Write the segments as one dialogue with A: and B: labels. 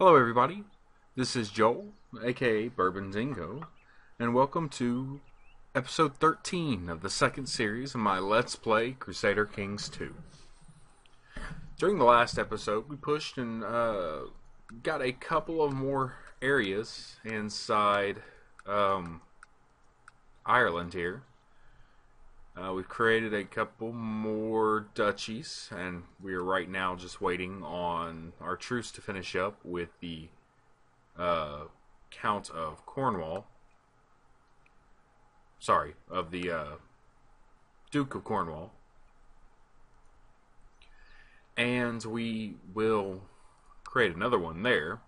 A: Hello everybody, this is Joel, aka Bourbon Dingo, and welcome to episode 13 of the second series of my Let's Play Crusader Kings 2. During the last episode, we pushed and got a couple of more areas inside Ireland here. We've created a couple more duchies, and we are right now just waiting on our truce to finish up with the Count of Cornwall. Sorry, of the Duke of Cornwall. And we will create another one there.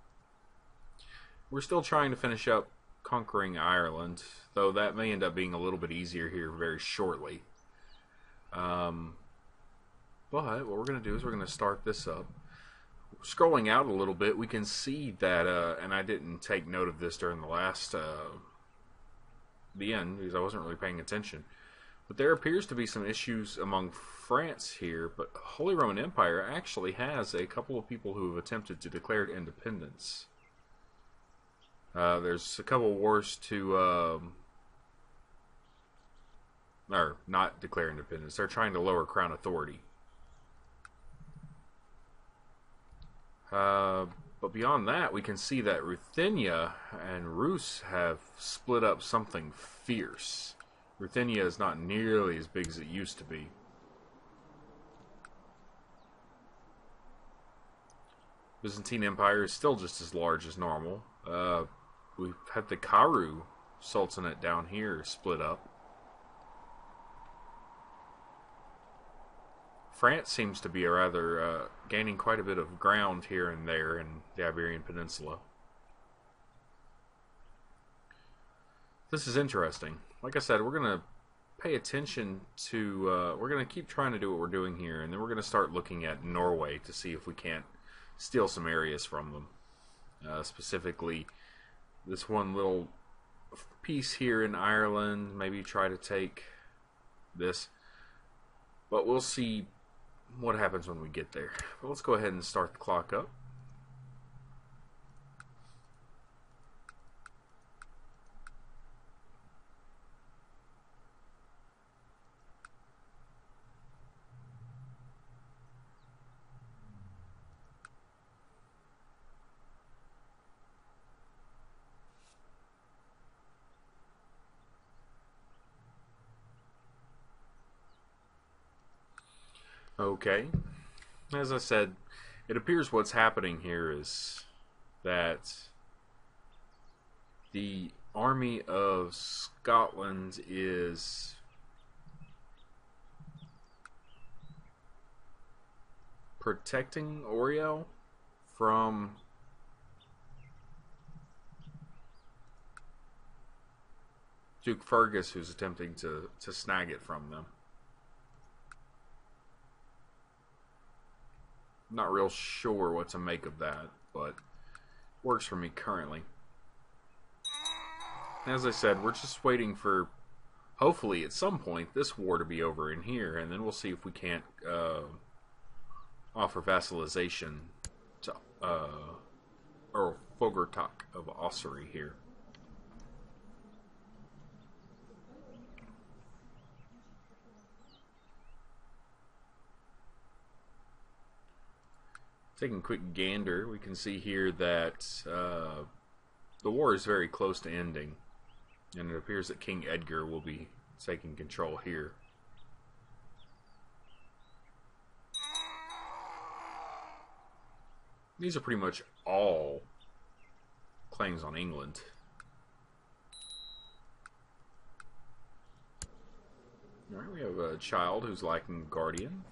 A: We're still trying to finish up conquering Ireland, though that may end up being a little bit easier here very shortly. But what we're going to do is we're going to start this up. Scrolling out a little bit, we can see that, and I didn't take note of this during the last, the end, because I wasn't really paying attention. But there appears to be some issues among France here, but Holy Roman Empire actually has a couple of people who have attempted to declare independence. There's a couple wars to, or not declare independence. They're trying to lower crown authority. But beyond that, we can see that Ruthenia and Rus have split up something fierce. Ruthenia is not nearly as big as it used to be. Byzantine Empire is still just as large as normal. We've had the Karu Sultanate down here split up. France seems to be rather gaining quite a bit of ground here and there in the Iberian Peninsula. This is interesting. Like I said, we're going to pay attention to... we're going to keep trying to do what we're doing here, and then we're going to start looking at Norway to see if we can't steal some areas from them. Specifically, this one little piece here in Ireland, maybe try to take this. But we'll see what happens when we get there. But let's go ahead and start the clock up. Okay, as I said, it appears what's happening here is that the army of Scotland is protecting Oriel from Duke Fergus, who's attempting to snag it from them. Not real sure what to make of that, but works for me currently. As I said, we're just waiting for, hopefully at some point, this war to be over in here, and then we'll see if we can't offer vassalization to Earl Fogertak of Ossory here. Taking a quick gander, we can see here that the war is very close to ending, and it appears that King Edgar will be taking control here. These are pretty much all claims on England. Alright, we have a child who's lacking guardian.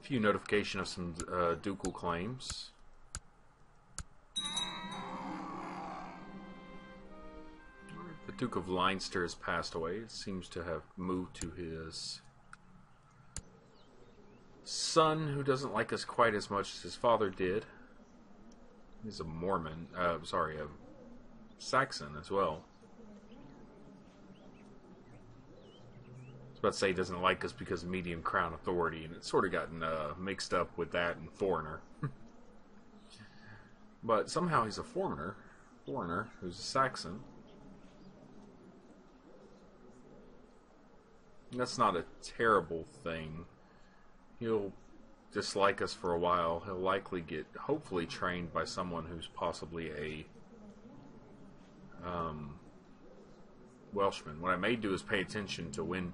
A: Few notification of some ducal claims. The Duke of Leinster has passed away. It seems to have moved to his son, who doesn't like us quite as much as his father did. He's a Mormon. Sorry, a Saxon as well. I was about to say he doesn't like us because of medium crown authority, and it's sort of gotten mixed up with that and foreigner. But somehow he's a foreigner who's a Saxon. And that's not a terrible thing. He'll dislike us for a while. He'll likely get, hopefully, trained by someone who's possibly a Welshman. What I may do is pay attention to when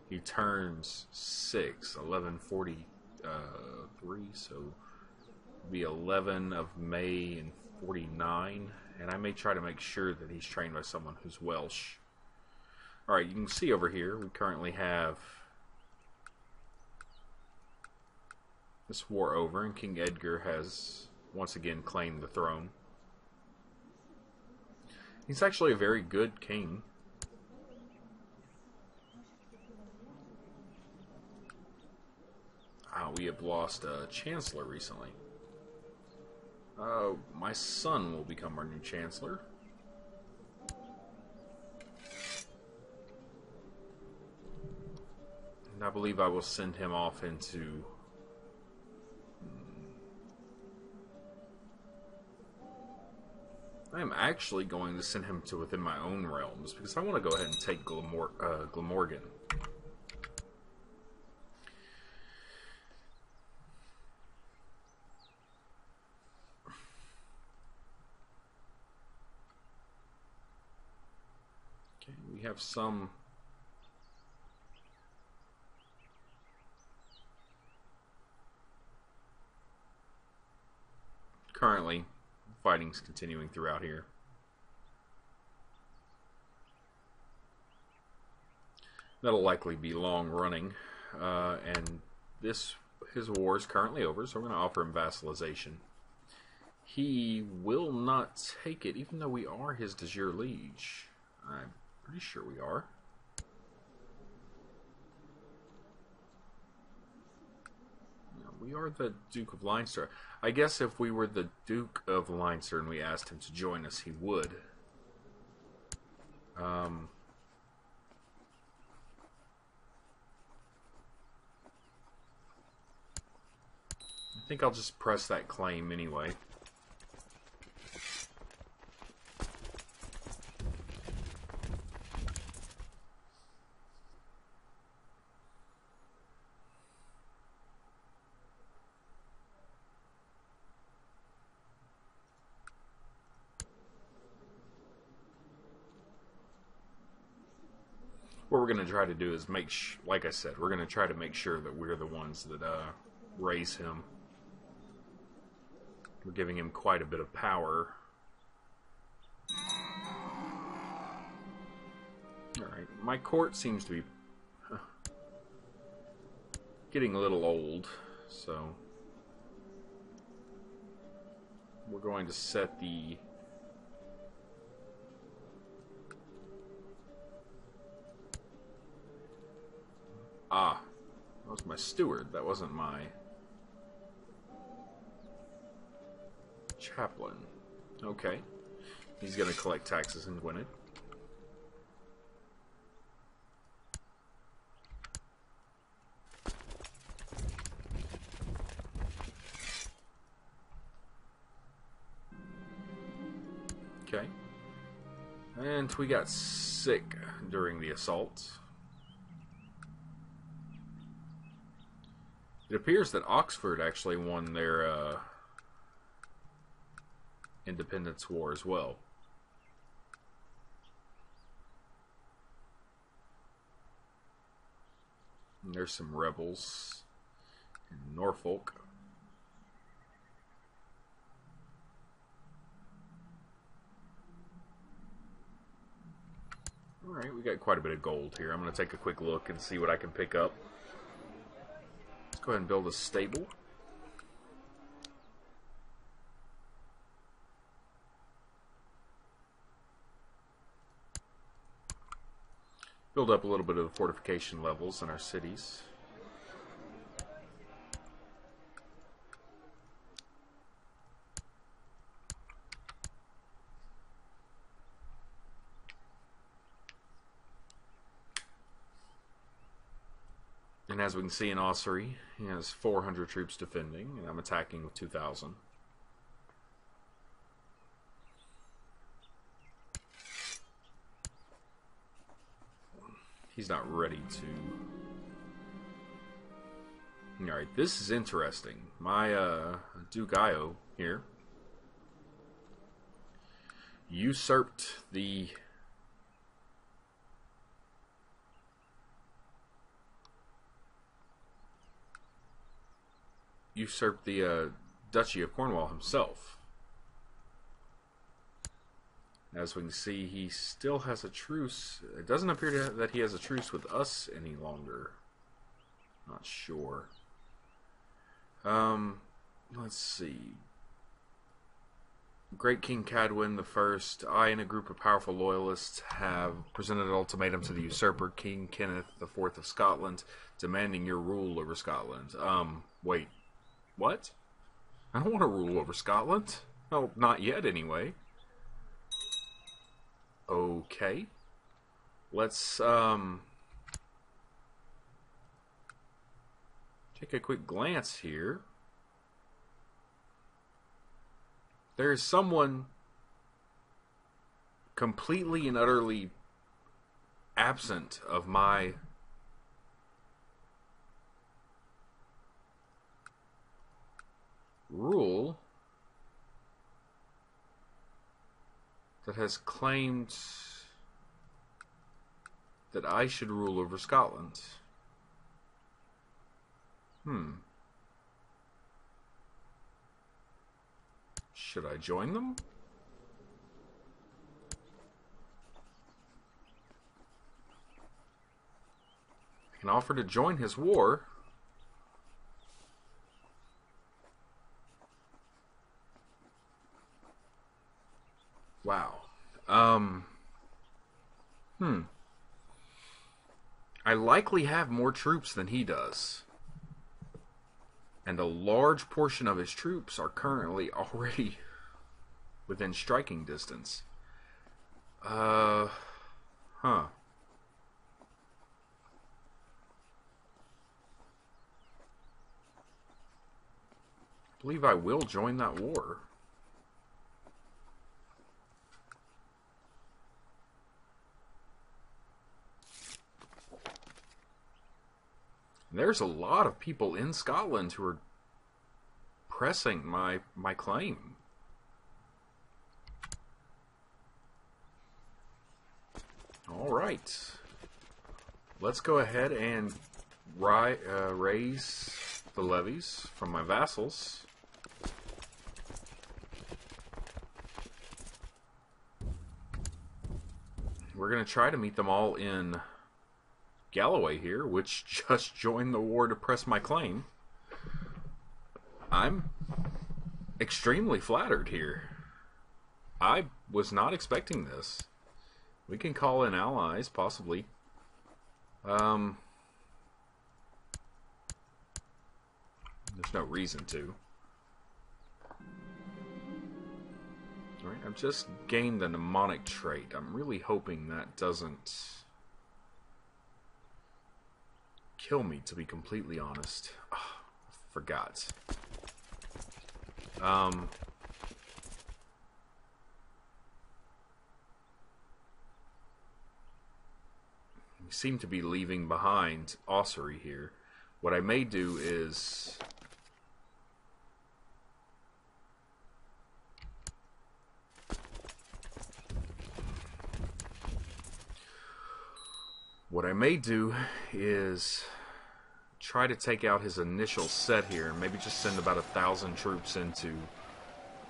A: he turns 6, 1143, so it'll be 11 of May in 49, and I may try to make sure that he's trained by someone who's Welsh. Alright, you can see over here, we currently have this war over, and King Edgar has once again claimed the throne. He's actually a very good king. We have lost a chancellor recently. My son will become our new chancellor. And I believe I will send him off into... I am actually going to send him to within my own realms, because I want to go ahead and take Glamorgan. Okay, we have some... Currently, fighting's continuing throughout here. That'll likely be long running, and his war is currently over, so we're going to offer him vassalization. He will not take it, even though we are his de jure liege. I'm pretty sure we are. We are the Duke of Leinster. I guess if we were the Duke of Leinster and we asked him to join us, he would. I think I'll just press that claim anyway. What we're going to try to do is like I said, we're going to try to make sure that we're the ones that raise him. We're giving him quite a bit of power. Alright, my court seems to be getting a little old, so we're going to set the... that was my steward. That wasn't my chaplain. Okay. He's going to collect taxes in Gwynedd. Okay. And we got sick during the assault. It appears that Oxford actually won their independence war as well. And there's some rebels in Norfolk. Alright, we got quite a bit of gold here. I'm going to take a quick look and see what I can pick up. Go ahead and build a stable. Build up a little bit of fortification levels in our cities. And as we can see in Ossuary, he has 400 troops defending, and I'm attacking with 2,000. He's not ready to... Alright, this is interesting. My Duke Io here usurped the Duchy of Cornwall himself. As we can see, he still has a truce. It doesn't appear that he has a truce with us any longer. Not sure. Let's see. Great King Cadwin I, I and a group of powerful loyalists have presented an ultimatum to the usurper, King Kenneth IV of Scotland, demanding your rule over Scotland. Wait. What? I don't want to rule over Scotland. Well, not yet, anyway. Okay. Let's, take a quick glance here. There is someone completely and utterly absent of my rule that has claimed that I should rule over Scotland. Should I join them? I can offer to join his war. Wow. I likely have more troops than he does. And a large portion of his troops are currently already within striking distance. I believe I will join that war. There's a lot of people in Scotland who are pressing my claim. All right. Let's go ahead and raise the levies from my vassals. We're going to try to meet them all in Galloway here, which just joined the war to press my claim. I'm extremely flattered here. I was not expecting this. We can call in allies, possibly. There's no reason to. Alright, I've just gained the mnemonic trait. I'm really hoping that doesn't kill me, to be completely honest. Oh, I forgot. We seem to be leaving behind Ossuary here. What I may do is try to take out his initial set here and maybe just send about 1,000 troops into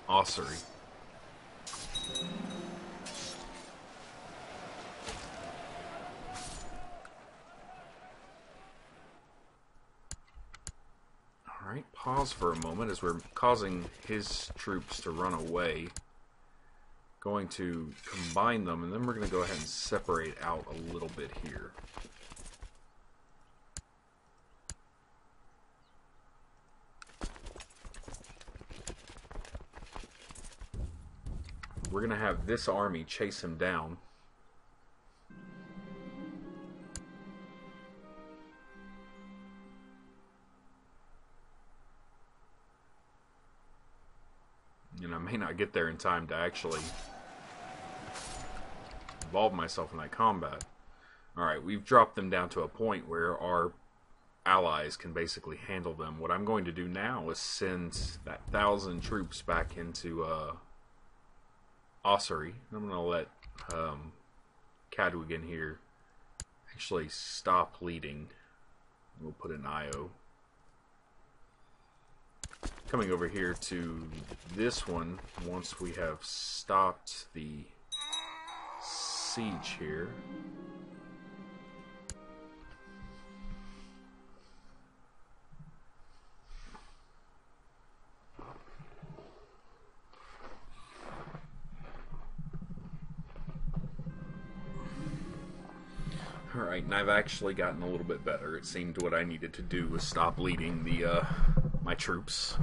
A: Ossuary. Alright, pause for a moment as we're causing his troops to run away. Going to combine them, and then we're going to go ahead and separate out a little bit here. We're going to have this army chase him down. And I may not get there in time to actually involve myself in that combat. Alright, we've dropped them down to a point where our allies can basically handle them. What I'm going to do now is send that 1,000 troops back into Ossuary. I'm going to let Cadwigan here actually stop leading. We'll put an IO. Coming over here to this one, once we have stopped the siege here. Alright, and I've actually gotten a little bit better. It seemed what I needed to do was stop leading the my troops.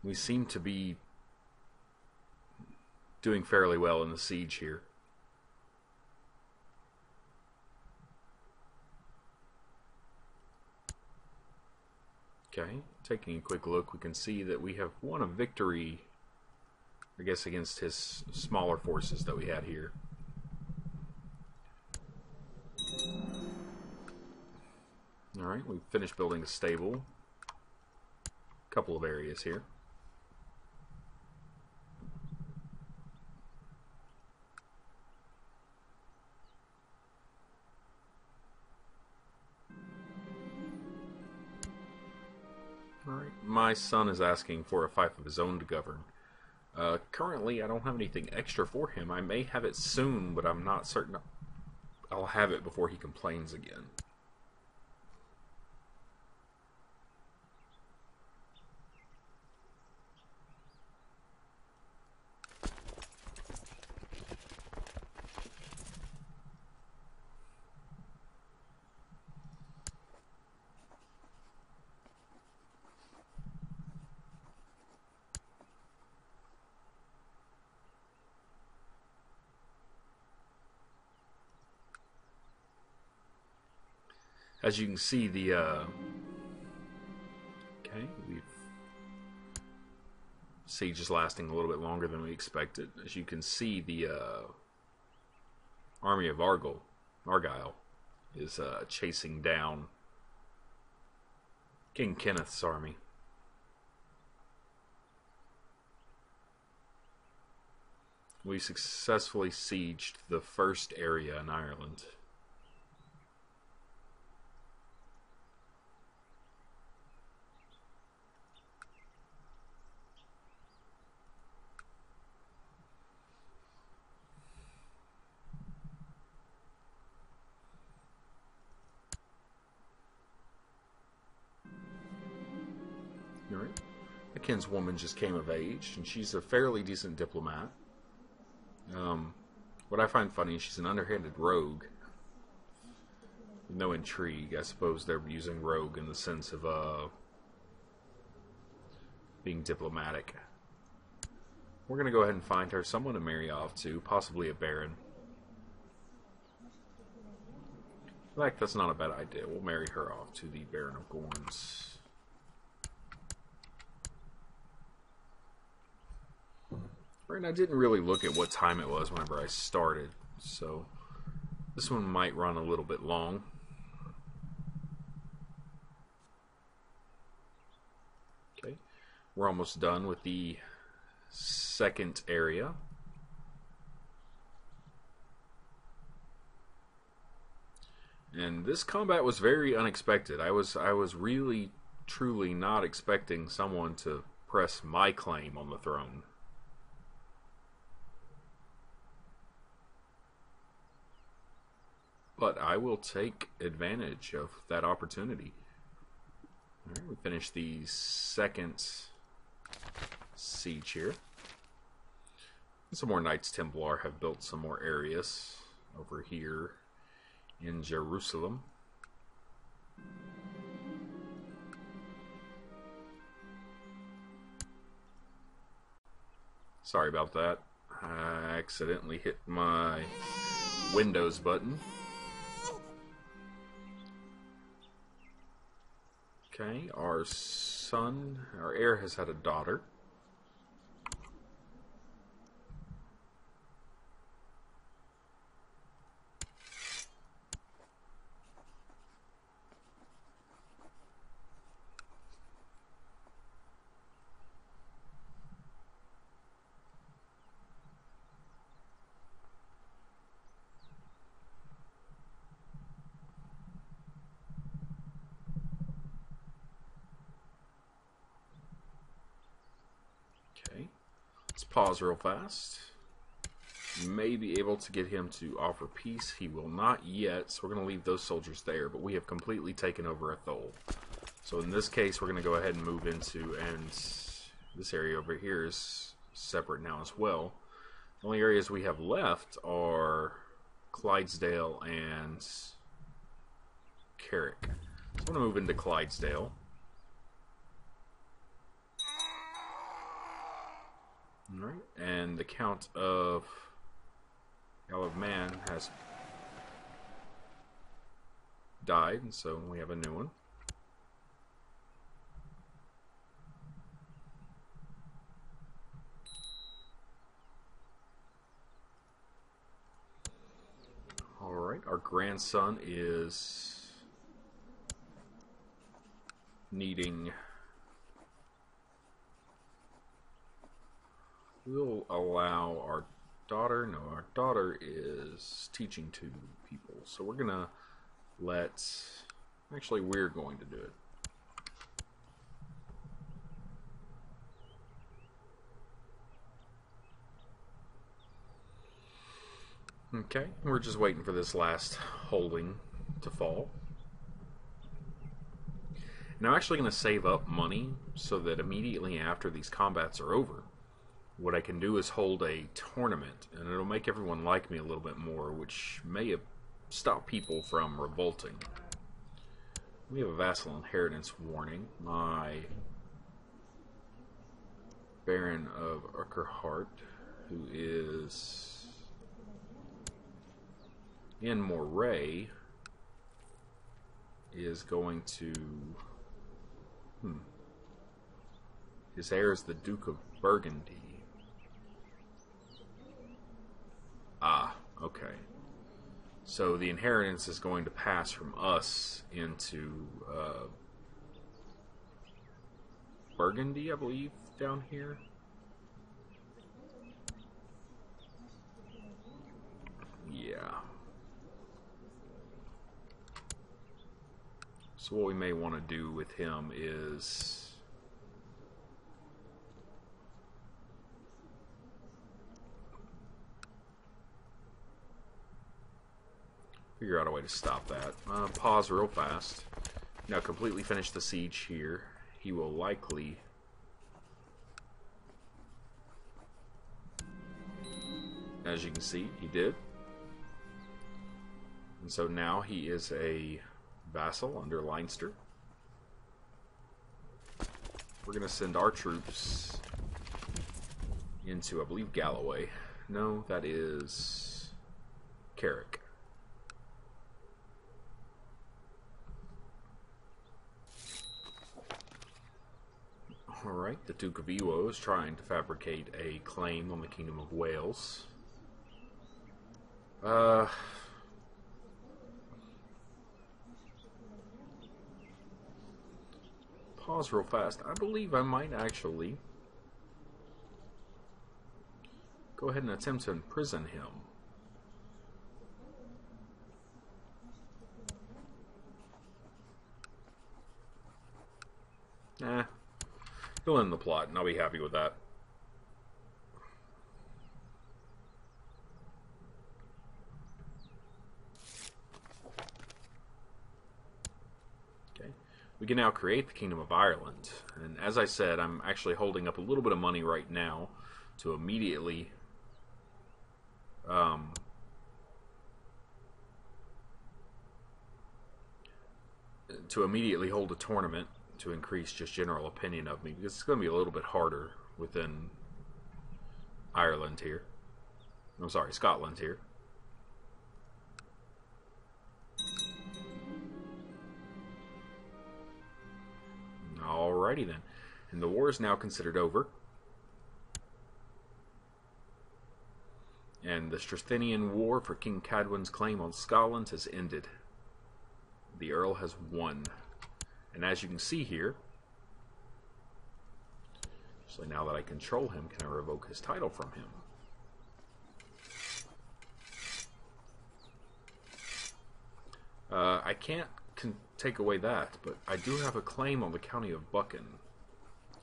A: We seem to be doing fairly well in the siege here. Okay, taking a quick look, we can see that we have won a victory, I guess, against his smaller forces that we had here. Alright, we've finished building a stable. A couple of areas here. Alright, my son is asking for a fief of his own to govern. Currently, I don't have anything extra for him. I may have it soon, but I'm not certain I'll have it before he complains again. As you can see, the siege is lasting a little bit longer than we expected. As you can see, the army of Argyle is chasing down King Kenneth's army. We successfully sieged the first area in Ireland. The kinswoman just came of age, and she's a fairly decent diplomat. What I find funny is she's an underhanded rogue. No intrigue. I suppose they're using rogue in the sense of being diplomatic. We're going to go ahead and find her someone to marry off to, possibly a baron. In fact, that's not a bad idea. We'll marry her off to the Baron of Gorns. Right, and I didn't really look at what time it was whenever I started, so this one might run a little bit long. Okay, we're almost done with the second area. And this combat was very unexpected. I was really, truly not expecting someone to press my claim on the throne. But I will take advantage of that opportunity. Alright, we finished the second siege here. Some more Knights Templar have built some more areas over here in Jerusalem. Sorry about that. I accidentally hit my Windows button. Okay, our heir has had a daughter. Okay, let's pause real fast. May be able to get him to offer peace. He will not yet, so we're going to leave those soldiers there, but we have completely taken over Athol. So in this case, we're going to go ahead and move into, and this area over here is separate now as well. The only areas we have left are Clydesdale and Carrick. So I'm going to move into Clydesdale. Alright, and the Count of Isle of Man has died, and so we have a new one. Alright, our grandson is needing... We'll allow our daughter... No, our daughter is teaching two people. So we're going to let... Actually, we're going to do it. Okay, we're just waiting for this last holding to fall. And I'm actually going to save up money so that immediately after these combats are over, what I can do is hold a tournament, and it'll make everyone like me a little bit more, which may have stopped people from revolting. We have a vassal inheritance warning. My Baron of Urquhart, who is in Moray, is going to... His heir is the Duke of Burgundy. Ah, okay. So the inheritance is going to pass from us into Burgundy, I believe, down here. Yeah. So what we may want to do with him is... figure out a way to stop that. Pause real fast. Now completely finish the siege here. He will likely... As you can see, he did. And so now he is a vassal under Leinster. We're going to send our troops into, I believe, Galloway. No, that is Carrick. Alright, the Duke of Ewo is trying to fabricate a claim on the Kingdom of Wales. Pause real fast. I believe I might actually go ahead and attempt to imprison him. He'll end the plot, and I'll be happy with that. Okay, we can now create the Kingdom of Ireland, and as I said, I'm actually holding up a little bit of money right now to immediately hold a tournament to increase just general opinion of me, because it's going to be a little bit harder within Ireland here. I'm sorry, Scotland here. Alrighty then. And the war is now considered over. And the Strathinian War for King Cadwin's claim on Scotland has ended. The Earl has won. And as you can see here, actually now that I control him, can I revoke his title from him? I can't take away that, but I do have a claim on the county of Buchan,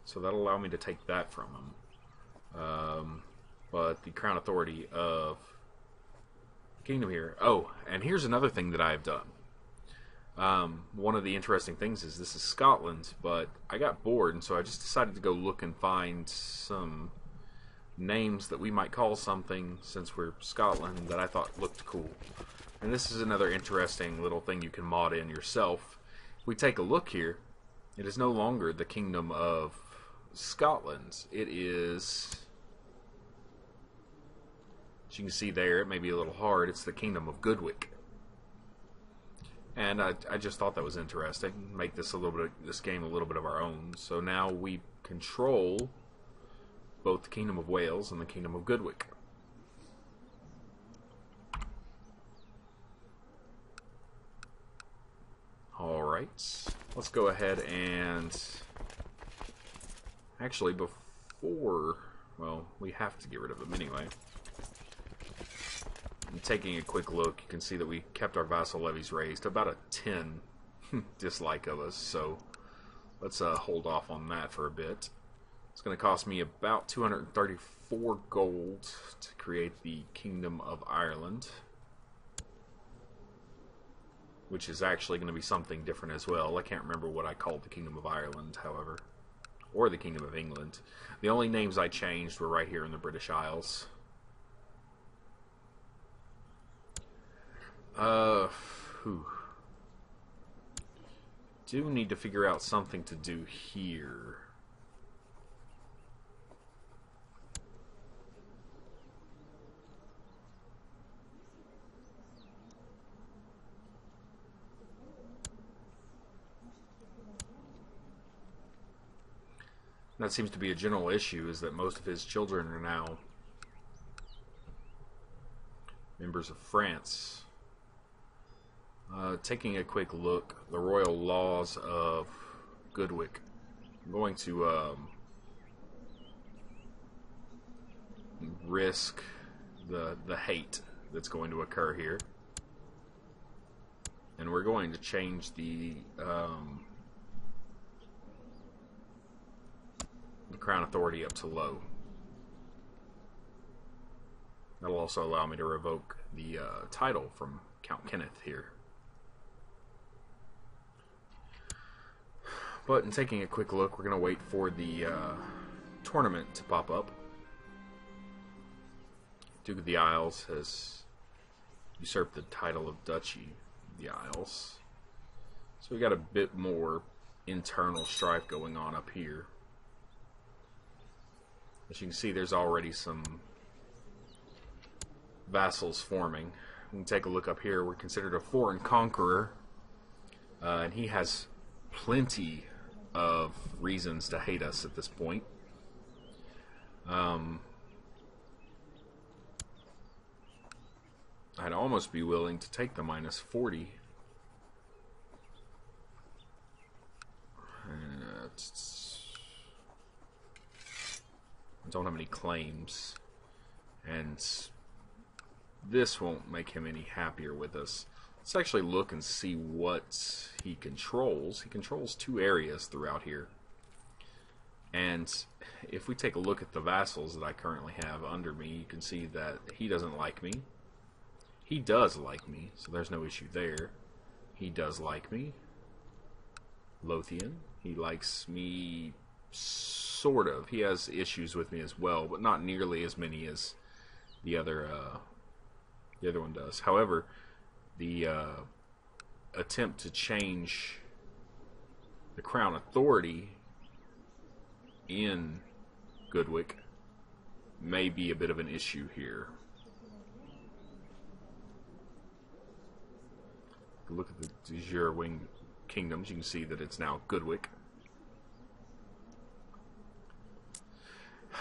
A: so that'll allow me to take that from him. But the crown authority of kingdom here. Oh, and here's another thing that I have done. One of the interesting things is this is Scotland, but I got bored, and so I just decided to go look and find some names that we might call something, since we're Scotland, that I thought looked cool. And this is another interesting little thing you can mod in yourself. If we take a look here, it is no longer the Kingdom of Scotland. It is, as you can see there, it may be a little hard, it's the Kingdom of Goodwick. And I just thought that was interesting. Make this this game a little bit of our own. So now we control both the Kingdom of Wales and the Kingdom of Goodwick. Alright, let's go ahead and actually before, well, we have to get rid of them anyway. And taking a quick look, you can see that we kept our vassal levies raised to about a 10 dislike of us, so let's hold off on that for a bit. It's going to cost me about 234 gold to create the Kingdom of Ireland, which is actually going to be something different as well. I can't remember what I called the Kingdom of Ireland, however, or the Kingdom of England. The only names I changed were right here in the British Isles. Do need to figure out something to do here. That seems to be a general issue, is that most of his children are now members of France. Taking a quick look, the royal laws of Goodwick. I'm going to risk the hate that's going to occur here, and we're going to change the crown authority up to low. That'll also allow me to revoke the title from Count Kenneth here. But in taking a quick look, we're going to wait for the tournament to pop up. Duke of the Isles has usurped the title of Duchy of the Isles. So we got a bit more internal strife going on up here. As you can see, there's already some vassals forming. We can take a look up here. We're considered a foreign conqueror, and he has plenty of reasons to hate us at this point. I'd almost be willing to take the minus 40. I don't have any claims, and this won't make him any happier with us. Let's actually look and see what he controls. He controls 2 areas throughout here. And if we take a look at the vassals that I currently have under me, you can see that he doesn't like me. He does like me, so there's no issue there. He does like me. Lothian, he likes me sort of. He has issues with me as well, but not nearly as many as the other one does. However, the attempt to change the crown authority in Goodwick may be a bit of an issue here. Look at the de jure wing kingdoms. You can see that it's now Goodwick.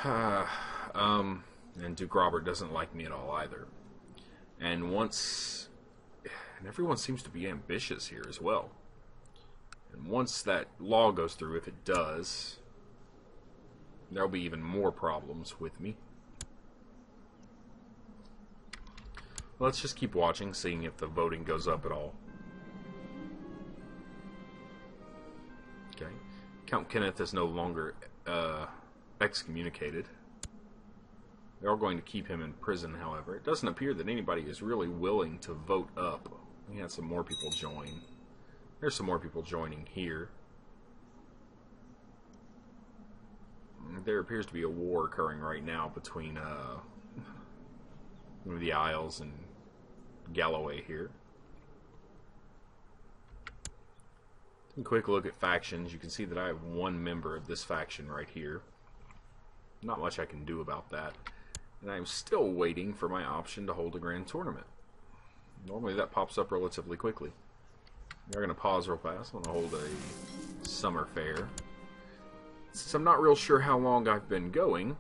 A: And Duke Robert doesn't like me at all either. And everyone seems to be ambitious here as well. And once that law goes through, if it does, there'll be even more problems with me. Let's just keep watching, seeing if the voting goes up at all. Okay. Count Kenneth is no longer excommunicated. They are going to keep him in prison, however. It doesn't appear that anybody is really willing to vote up. We had some more people join. There's some more people joining here. There appears to be a war occurring right now between the Isles and Galloway here. A quick look at factions. You can see that I have one member of this faction right here. Not much I can do about that. And I'm still waiting for my option to hold a grand tournament. Normally that pops up relatively quickly. We're going to pause real fast. I'm going to hold a summer fair. Since I'm not real sure how long I've been going,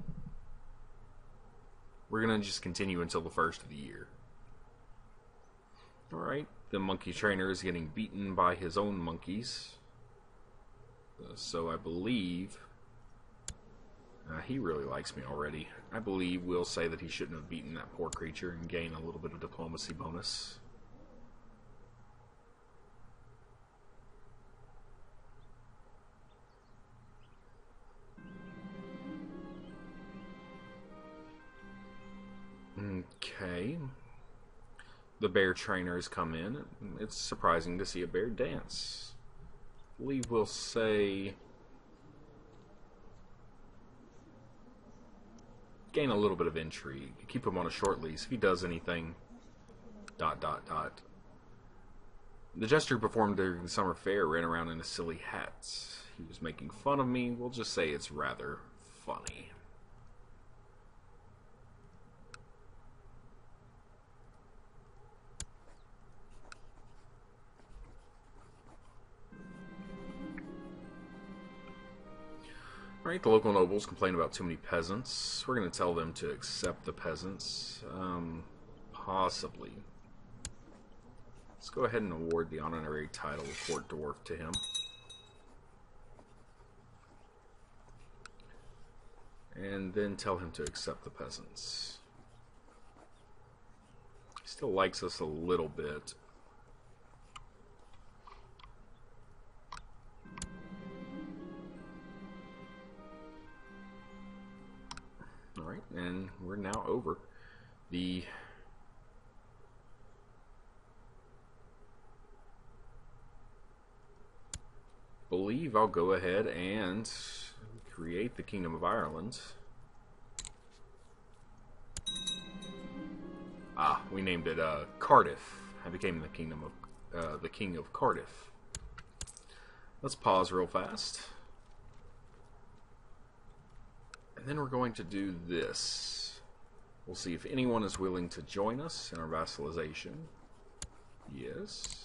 A: we're going to just continue until the first of the year. Alright, the monkey trainer is getting beaten by his own monkeys. So I believe he really likes me already. I believe we'll say that he shouldn't have beaten that poor creature and gain a little bit of diplomacy bonus. Okay. The bear trainers come in. It's surprising to see a bear dance. I believe we'll say gain a little bit of intrigue. Keep him on a short lease. If he does anything, ... The jester who performed during the summer fair ran around in a silly hat. He was making fun of me. We'll just say it's rather funny. Alright, the local nobles complain about too many peasants. We're going to tell them to accept the peasants. Possibly. Let's go ahead and award the honorary title of Court Dwarf to him. And then tell him to accept the peasants. He still likes us a little bit. Alright, and we're now over. Believe I'll go ahead and create the Kingdom of Ireland. We named it Cardiff. I became the King of Cardiff. Let's pause real fast. And then we're going to do this. We'll see if anyone is willing to join us in our vassalization. Yes.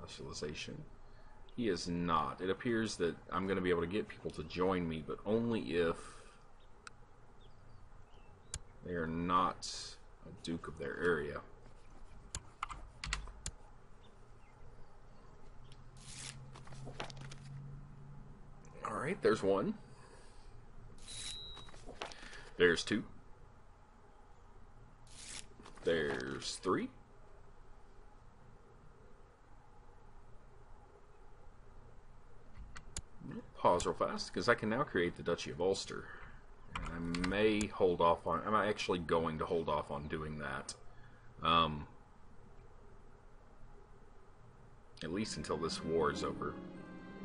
A: Vassalization. He is not. It appears that I'm going to be able to get people to join me, but only if they are not a duke of their area. Alright, there's one. There's two. There's three. Pause real fast, because I can now create the Duchy of Ulster. And I may hold off on... I'm actually going to hold off on doing that. At least until this war is over.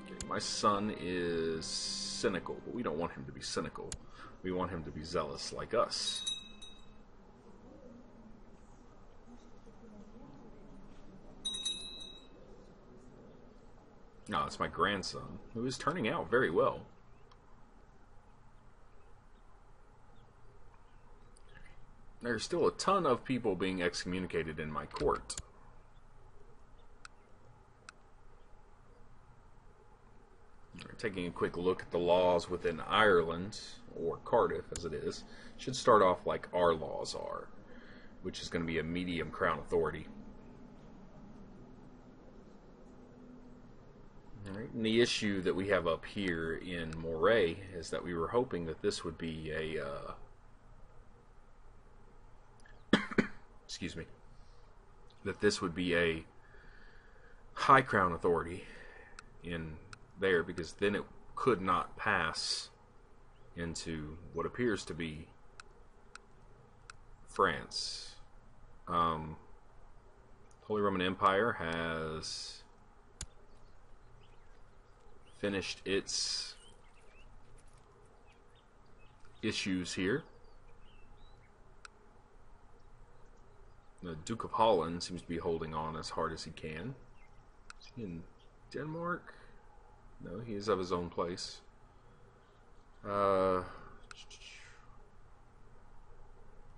A: Okay, my son is cynical, but we don't want him to be cynical. We want him to be zealous like us. No, it's my grandson, who is turning out very well. There's still a ton of people being excommunicated in my court. taking a quick look at the laws within Ireland, or Cardiff as it is, should start off like our laws are, which is going to be a medium crown authority. Alright, and the issue that we have up here in Moray is that we were hoping that this would be a excuse me, that this would be a high crown authority in there, because then it could not pass into what appears to be France. Holy Roman Empire has finished its issues here. The Duke of Holland seems to be holding on as hard as he can. Is he in Denmark? No, he is of his own place.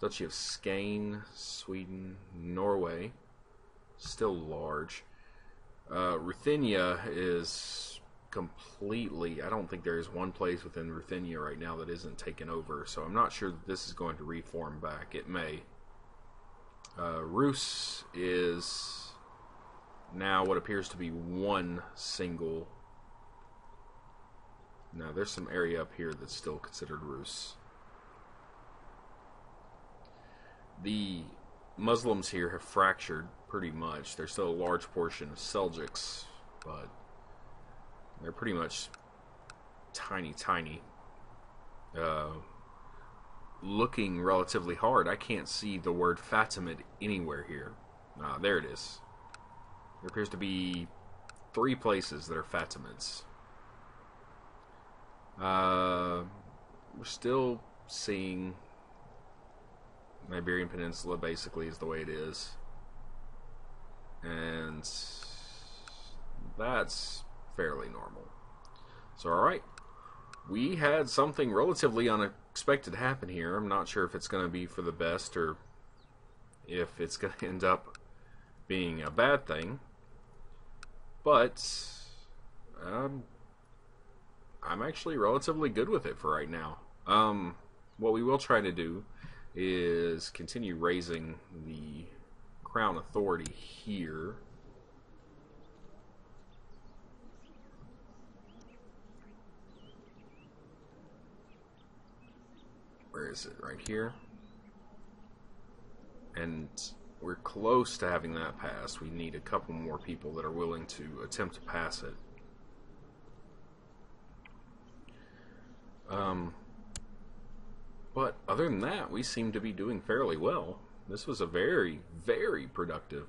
A: Duchy of Skane, Sweden, Norway, still large. Ruthenia is completely, I don't think there is one place within Ruthenia right now that isn't taken over, so I'm not sure that this is going to reform back. It may. Rus is now what appears to be one single. Now there's some area up here that's still considered Rus. The Muslims here have fractured pretty much. There's still a large portion of Seljuks, but they're pretty much tiny. Looking relatively hard, I can't see the word Fatimid anywhere here. There it is. There appears to be 3 places that are Fatimids. We're still seeing Iberian Peninsula basically is the way it is, and that's fairly normal. So alright, we had something relatively unexpected happen here. I'm not sure if it's going to be for the best or if it's going to end up being a bad thing, but I'm actually relatively good with it for right now. What we will try to do is continue raising the crown authority here. Where is it? Right here. And we're close to having that pass. We need a couple more people that are willing to attempt to pass it. But other than that, we seem to be doing fairly well. This was a very, very productive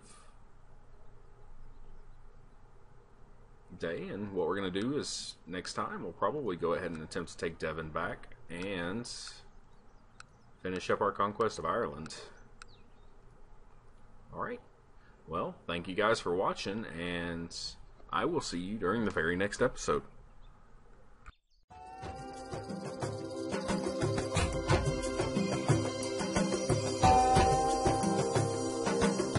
A: day, and what we're going to do is next time we'll probably go ahead and attempt to take Devon back and finish up our conquest of Ireland. Alright, well, thank you guys for watching, and I will see you during the very next episode.